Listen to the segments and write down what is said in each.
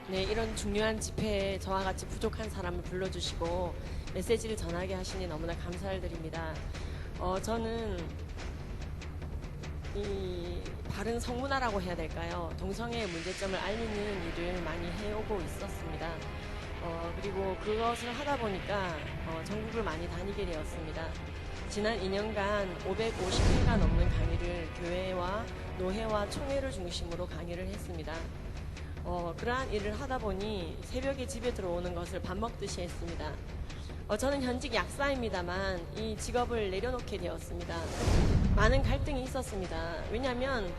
네, 이런 중요한 집회에 저와 같이 부족한 사람을 불러주시고 메시지를 전하게 하시니 너무나 감사를 드립니다. 저는 이 바른 성문화라고 해야 될까요? 동성애의 문제점을 알리는 일을 많이 해오고 있었습니다. 그리고 그것을 하다 보니까 전국을 많이 다니게 되었습니다. 지난 2년간 550회가 넘는 강의를 교회와 노회와 총회를 중심으로 강의를 했습니다. 그러한 일을 하다 보니 새벽에 집에 들어오는 것을 밥 먹듯이 했습니다. 저는 현직 약사입니다만 이 직업을 내려놓게 되었습니다. 많은 갈등이 있었습니다. 왜냐하면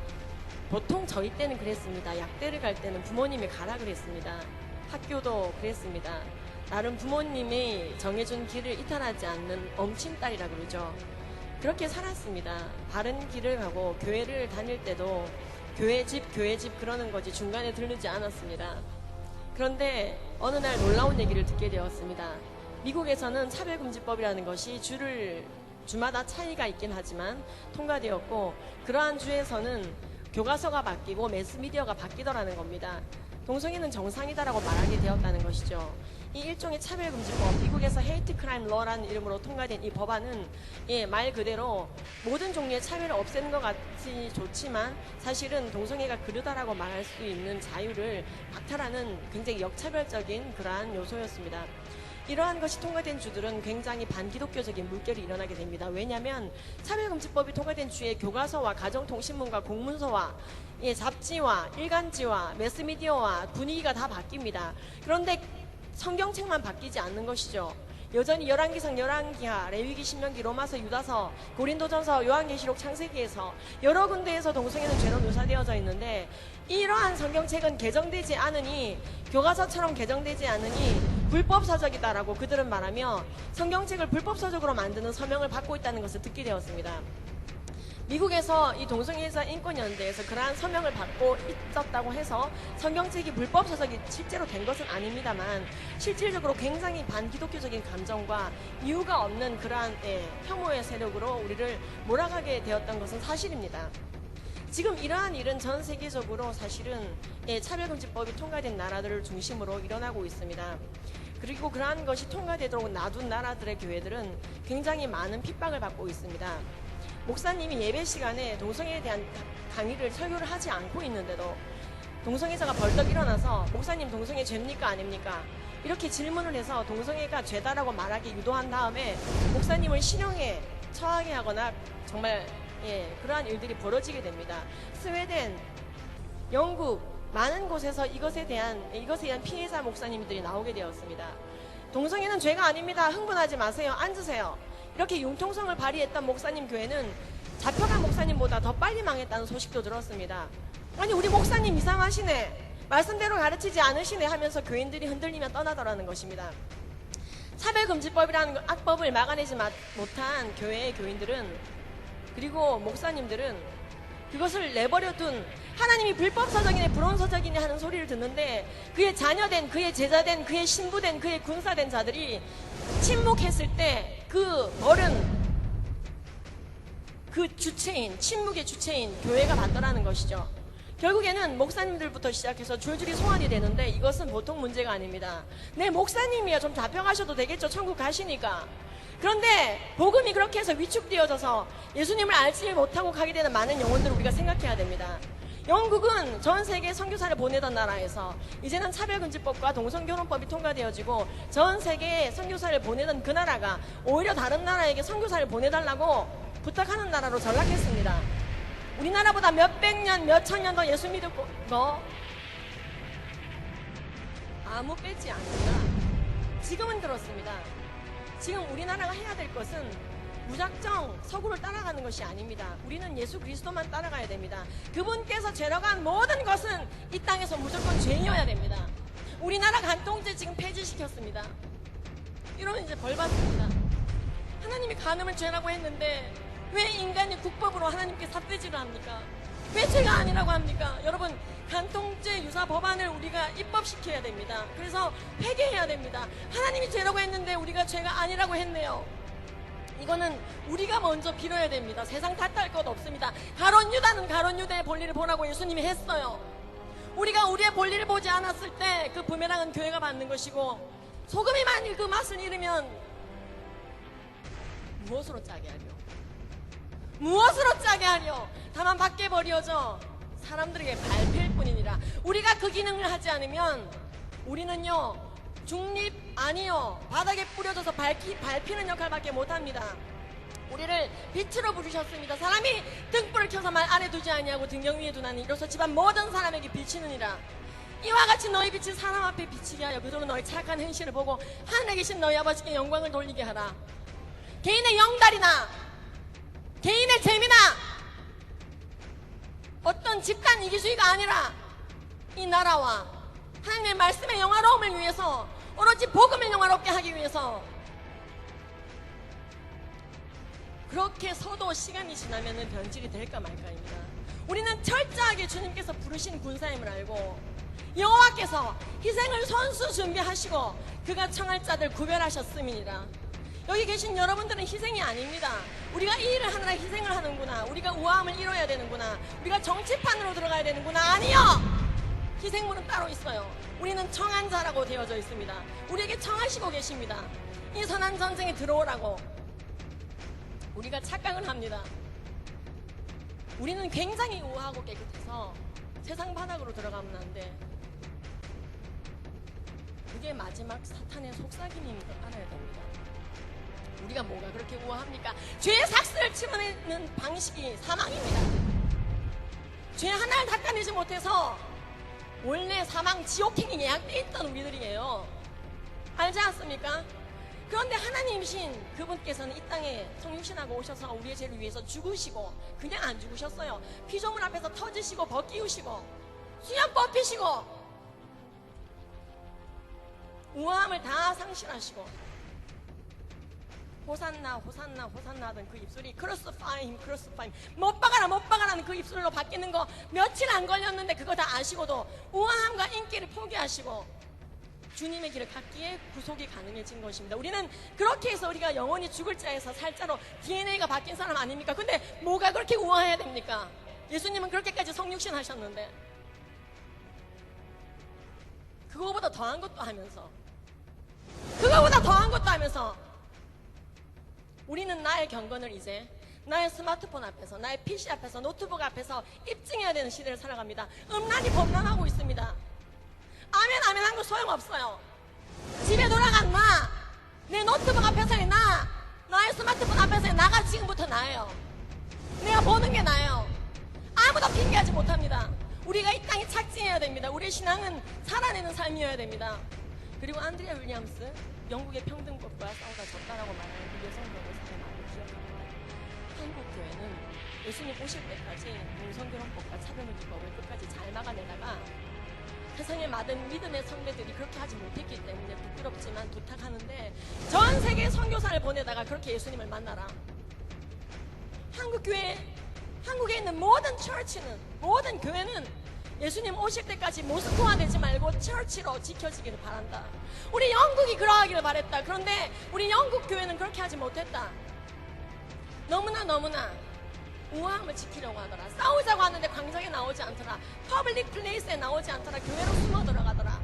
보통 저희 때는 그랬습니다. 약대를 갈 때는 부모님이 가라 그랬습니다. 학교도 그랬습니다. 나름 부모님이 정해준 길을 이탈하지 않는 엄친딸이라 그러죠. 그렇게 살았습니다. 바른 길을 가고 교회를 다닐 때도 교회 집 그러는 거지 중간에 들르지 않았습니다. 그런데 어느 날 놀라운 얘기를 듣게 되었습니다. 미국에서는 차별금지법이라는 것이 주마다 차이가 있긴 하지만 통과되었고, 그러한 주에서는 교과서가 바뀌고 매스미디어가 바뀌더라는 겁니다. 동성애는 정상이다라고 말하게 되었다는 것이죠. 이 일종의 차별금지법, 미국에서 헤이트 크라임 러라는 이름으로 통과된 이 법안은 말 그대로 모든 종류의 차별을 없애는 것 같이 좋지만 사실은 동성애가 그르다라고 말할 수 있는 자유를 박탈하는 굉장히 역차별적인 그러한 요소였습니다. 이러한 것이 통과된 주들은 굉장히 반기독교적인 물결이 일어나게 됩니다. 왜냐하면 차별금지법이 통과된 주에 교과서와 가정통신문과 공문서와 잡지와 일간지와 매스미디어와 분위기가 다 바뀝니다. 그런데 성경책만 바뀌지 않는 것이죠. 여전히 열왕기상, 열왕기하, 레위기, 신명기, 로마서, 유다서, 고린도전서, 요한계시록, 창세기에서 여러 군데에서 동성애는 죄로 묘사되어져 있는데, 이러한 성경책은 개정되지 않으니, 교과서처럼 개정되지 않으니 불법서적이다라고 그들은 말하며 성경책을 불법서적으로 만드는 서명을 받고 있다는 것을 듣게 되었습니다. 미국에서 이 동성애자 인권연대에서 그러한 서명을 받고 있었다고 해서 성경책이 불법서적이 실제로 된 것은 아닙니다만, 실질적으로 굉장히 반기독교적인 감정과 이유가 없는 그러한 혐오의 세력으로 우리를 몰아가게 되었던 것은 사실입니다. 지금 이러한 일은 전 세계적으로 사실은 차별금지법이 통과된 나라들을 중심으로 일어나고 있습니다. 그리고 그러한 것이 통과되도록 놔둔 나라들의 교회들은 굉장히 많은 핍박을 받고 있습니다. 목사님이 예배 시간에 동성애에 대한 강의를 설교를 하지 않고 있는데도 동성애자가 벌떡 일어나서 목사님 동성애 죄입니까 아닙니까? 이렇게 질문을 해서 동성애가 죄다라고 말하게 유도한 다음에 목사님을 실형에 처하게 하거나 정말 그러한 일들이 벌어지게 됩니다. 스웨덴, 영국 많은 곳에서 이것에 대한 피해자 목사님들이 나오게 되었습니다. 동성애는 죄가 아닙니다. 흥분하지 마세요. 앉으세요. 이렇게 융통성을 발휘했던 목사님 교회는 잡혀간 목사님보다 더 빨리 망했다는 소식도 들었습니다. 아니, 우리 목사님 이상하시네, 말씀대로 가르치지 않으시네 하면서 교인들이 흔들리며 떠나더라는 것입니다. 차별금지법이라는 악법을 막아내지 못한 교회의 교인들은, 그리고 목사님들은 그것을 내버려둔, 하나님이 불법서적이네 불온서적이네 하는 소리를 듣는데 그의 자녀된, 그의 제자된, 그의 신부된, 그의 군사된 자들이 침묵했을 때 그 벌은 그 주체인, 침묵의 주체인 교회가 받더라는 것이죠. 결국에는 목사님들부터 시작해서 줄줄이 소환이 되는데 이것은 보통 문제가 아닙니다. 네, 목사님이야 좀 잡혀가셔도 되겠죠, 천국 가시니까. 그런데 복음이 그렇게 해서 위축되어져서 예수님을 알지 못하고 가게 되는 많은 영혼들을 우리가 생각해야 됩니다. 영국은 전 세계 선교사를 보내던 나라에서 이제는 차별금지법과 동성결혼법이 통과되어지고 전 세계에 선교사를 보내던 그 나라가 오히려 다른 나라에게 선교사를 보내달라고 부탁하는 나라로 전락했습니다. 우리나라보다 몇백 년, 몇천 년 더 예수 믿은 거 아무 빼지 않는다. 지금은 그렇습니다. 지금 우리나라가 해야 될 것은 무작정 서구를 따라가는 것이 아닙니다. 우리는 예수 그리스도만 따라가야 됩니다. 그분께서 죄로 간 모든 것은 이 땅에서 무조건 죄인이어야 됩니다. 우리나라 간통죄 지금 폐지시켰습니다. 이러면 이제 벌 받습니다. 하나님이 간음을 죄라고 했는데 왜 인간이 국법으로 하나님께 삿대질을 합니까? 왜 죄가 아니라고 합니까? 여러분, 간통죄 유사 법안을 우리가 입법시켜야 됩니다. 그래서 회개해야 됩니다. 하나님이 죄라고 했는데 우리가 죄가 아니라고 했네요. 이거는 우리가 먼저 빌어야 됩니다. 세상 탓할 것 없습니다. 가론 유다는 가론 유다의 볼일을 보라고 예수님이 했어요. 우리가 우리의 볼일을 보지 않았을 때 그 부메랑은 교회가 받는 것이고, 소금이 만일 그 맛을 잃으면 무엇으로 짜게 하려? 무엇으로 짜게 하려? 다만 밖에 버려져 사람들에게 밟힐 뿐이니라. 우리가 그 기능을 하지 않으면 우리는요, 중립 아니요, 바닥에 뿌려져서 밟히는 역할밖에 못합니다. 우리를 빛으로 부르셨습니다. 사람이 등불을 켜서 말 아래 두지 아니하고 등경 위에 두나니 이로써 집안 모든 사람에게 비치느니라. 이와 같이 너희 빛이 사람 앞에 비치게 하여 그들로 너희 착한 행실을 보고 하늘에 계신 너희 아버지께 영광을 돌리게 하라. 개인의 영달이나 개인의 재미나 어떤 집단 이기주의가 아니라 이 나라와 하나님의 말씀의 영화로움을 위해서, 오로지 복음을 영화롭게 하기 위해서, 그렇게 서도 시간이 지나면 변질이 될까 말까입니다. 우리는 철저하게 주님께서 부르신 군사임을 알고 여호와께서 희생을 선수 준비하시고 그가 청할 자들 구별하셨음이니라. 여기 계신 여러분들은 희생이 아닙니다. 우리가 이 일을 하느라 희생을 하는구나, 우리가 우아함을 이뤄야 되는구나, 우리가 정치판으로 들어가야 되는구나. 아니요! 희생물은 따로 있어요. 우리는 청한 자라고 되어져 있습니다. 우리에게 청하시고 계십니다. 이 선한 전쟁에 들어오라고. 우리가 착각을 합니다. 우리는 굉장히 우아하고 깨끗해서 세상 바닥으로 들어가면 안 돼. 그게 마지막 사탄의 속삭임인 걸 알아야 됩니다. 우리가 뭐가 그렇게 우아합니까? 죄의 삭스를 치러내는 방식이 사망입니다. 죄 하나를 닦아내지 못해서 원래 사망 지옥행이 예약되어 있던 우리들이에요. 알지 않습니까? 그런데 하나님이신 그분께서는 이 땅에 성육신하고 오셔서 우리의 죄를 위해서 죽으시고, 그냥 안 죽으셨어요. 피조물 앞에서 터지시고 벗기우시고 수염 뽑히시고 우아함을 다 상실하시고, 호산나 호산나 호산나 하던 그 입술이 크루시파임 크루시파임, 못 박아라 못 박아라는 그 입술로 바뀌는 거 며칠 안 걸렸는데 그거 다 아시고도 우아함과 인기를 포기하시고 주님의 길을 갔기에 구속이 가능해진 것입니다. 우리는 그렇게 해서 우리가 영원히 죽을 자에서 살 자로 DNA가 바뀐 사람 아닙니까? 근데 뭐가 그렇게 우아해야 됩니까? 예수님은 그렇게까지 성육신 하셨는데 그거보다 더한 것도 하면서 우리는 나의 경건을 이제 나의 스마트폰 앞에서, 나의 PC 앞에서, 노트북 앞에서 입증해야 되는 시대를 살아갑니다. 음란이 범람하고 있습니다. 아멘 아멘 한 거 소용없어요. 집에 돌아간 나, 내 노트북 앞에서의 나, 나의 스마트폰 앞에서의 나가 지금부터 나예요. 내가 보는 게 나예요. 아무도 핑계하지 못합니다. 우리가 이 땅에 착지해야 됩니다. 우리의 신앙은 살아내는 삶이어야 됩니다. 그리고 안드레아 윌리엄스, 영국의 평등법과 싸우다 졌다라고 말하는 그 여성 변호사의 말을 기억합니다. 한국 교회는 예수님 오실 때까지 동성결혼법과 차별문제법을 끝까지 잘 막아내다가 세상의 많은 믿음의 선배들이 그렇게 하지 못했기 때문에 부끄럽지만 부탁하는데, 전 세계 선교사를 보내다가 그렇게 예수님을 만나라. 한국에 있는 모든 처치는, 모든 교회는 예수님 오실 때까지 모스크화 되지 말고 처치로 지켜지기를 바란다. 우리 영국이 그러하기를 바랬다. 그런데 우리 영국 교회는 그렇게 하지 못했다. 너무나 우아함을 지키려고 하더라. 싸우자고 하는데 광장에 나오지 않더라. 퍼블릭 플레이스에 나오지 않더라. 교회로 숨어 들어가더라.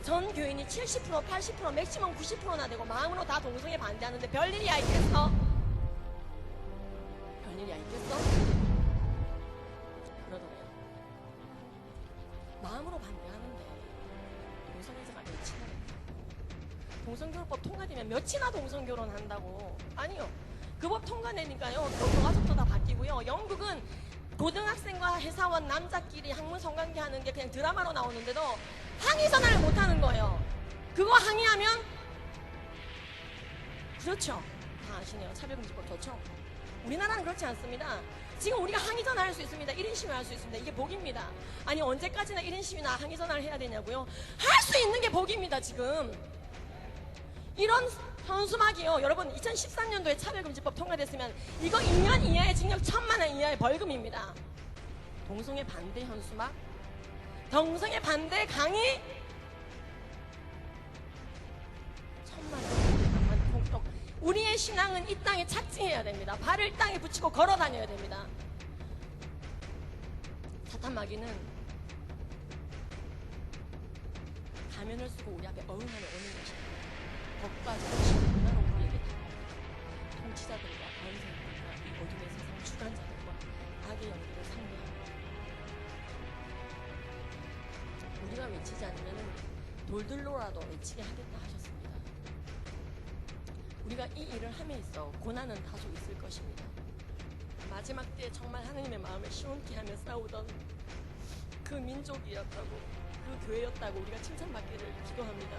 전 교인이 70%, 80%, 맥시멈 90%나 되고 마음으로 다 동성애 반대하는데 별일이야 있겠어? 별일이야 있겠어? 그러더래요. 마음으로 반대하는데 동성애자가 몇이나 된다. 동성결혼법 통과되면 몇이나 동성결혼한다고. 아니요. 그 법 통과내니까요, 또 가족도 다 바뀌고요. 영국은 고등학생과 회사원 남자끼리 학문 성관계 하는 게 그냥 드라마로 나오는데도 항의 전화를 못 하는 거예요. 그거 항의하면, 그렇죠. 다 아시네요. 차별금지법 좋죠. 우리나라는 그렇지 않습니다. 지금 우리가 항의 전화 할 수 있습니다. 1인 시위 할 수 있습니다. 이게 복입니다. 아니, 언제까지나 1인 시위나 항의 전화를 해야 되냐고요? 할 수 있는 게 복입니다. 지금 이런 현수막이요. 여러분, 2013년도에 차별금지법 통과됐으면 이거 2년 이하의 징역 1,000만 원 이하의 벌금입니다. 동성애 반대 현수막, 동성애 반대 강의 1,000만 원. 통통. 우리의 신앙은 이 땅에 착지해야 됩니다. 발을 땅에 붙이고 걸어 다녀야 됩니다. 사탄 마귀는 가면을 쓰고 우리 앞에 어흥하며 오는 것입니다. 법과 정신은 우리에게 다가옵니다. 통치자들과 권세들과 이 어둠의 세상 주관자들과 악의 영들을 상대합니다. 우리가 외치지 않으면 돌들로라도 외치게 하겠다 하셨습니다. 우리가 이 일을 함에 있어 고난은 다소 있을 것입니다. 마지막 때에 정말 하나님의 마음을 시원케 하며 싸우던 그 민족이었다고, 그 교회였다고 우리가 칭찬받기를 기도합니다.